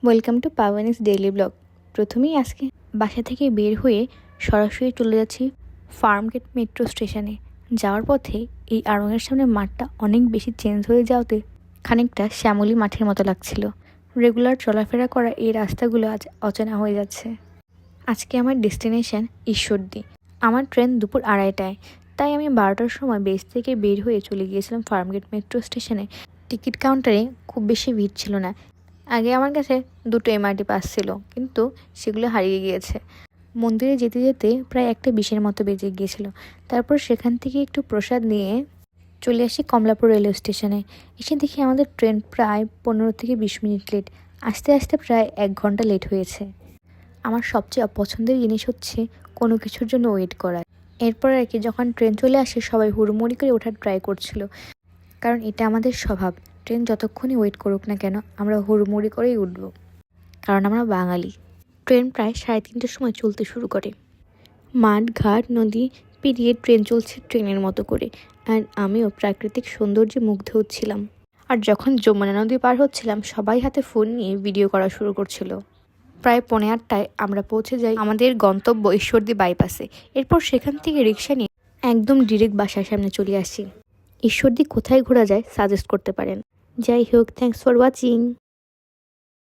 Welcome to পাওয়ানিস daily blog. প্রথমেই আজকে বাসা থেকে বের হয়ে সরাসরি চলে যাচ্ছি ফার্মগেট মেট্রো স্টেশনে। যাওয়ার পথে এই আড়ংয়ের সামনে মাঠটা অনেক বেশি চেঞ্জ হয়ে যাওয়াতে খানিকটা শ্যামলী মাঠের মতো লাগছিল। রেগুলার চলাফেরা করা এই রাস্তাগুলো আজ অচেনা হয়ে যাচ্ছে। আজকে আমার ডেস্টিনেশন ঈশ্বরদী। আমার ট্রেন দুপুর 2:30টায়, তাই আমি 12টার সময় বেস থেকে বের হয়ে চলে গিয়েছিলাম ফার্মগেট মেট্রো স্টেশনে। টিকিট কাউন্টারে খুব বেশি ভিড় ছিল না। আগে আমার কাছে দুটো এমআরটি পাস ছিল, কিন্তু সেগুলো হারিয়ে গিয়েছে। মন্দিরে যেতে যেতে প্রায় 1:20-এর মতো বেজে গিয়েছিল। তারপর সেখান থেকে একটু প্রসাদ নিয়ে চলে আসি কমলাপুর রেলওয়ে স্টেশনে। এসে দেখি আমাদের ট্রেন প্রায় 15 থেকে 20 মিনিট লেট। আস্তে আস্তে প্রায় 1 ঘন্টা লেট হয়েছে। আমার সবচেয়ে অপছন্দের জিনিস হচ্ছে কোনো কিছুর জন্য ওয়েট করা। এরপর আর কি যখন ট্রেন চলে আসে সবাই হুড়মুড়ি করে ওঠার ট্রাই করছিল, কারণ এটা আমাদের স্বভাব। ট্রেন যতক্ষণই ওয়েট করুক না কেন আমরা হুড়মুড়ি করেই উঠব, কারণ আমরা বাঙালি। ট্রেন প্রায় 3:30টার সময় চলতে শুরু করে। মাঠ ঘাট নদী পেরিয়ে ট্রেন চলছে ট্রেনের মতো করে, আর আমিও প্রাকৃতিক সৌন্দর্যে মুগ্ধ হচ্ছিলাম। আর যখন যমুনা নদী পার হচ্ছিলাম সবাই হাতে ফোন নিয়ে ভিডিও করা শুরু করছিল। প্রায় 8:45টায় আমরা পৌঁছে যাই আমাদের গন্তব্য ঈশ্বরদী বাইপাসে। এরপর সেখান থেকে রিক্সা নিয়ে একদম ডিরেক্ট বাসার সামনে চলে আসি। ঈশ্বরদী কোথায় ঘোরা যায় সাজেস্ট করতে পারেন। যাই হোক, থ্যাঙ্কস ফর ওয়াচিং।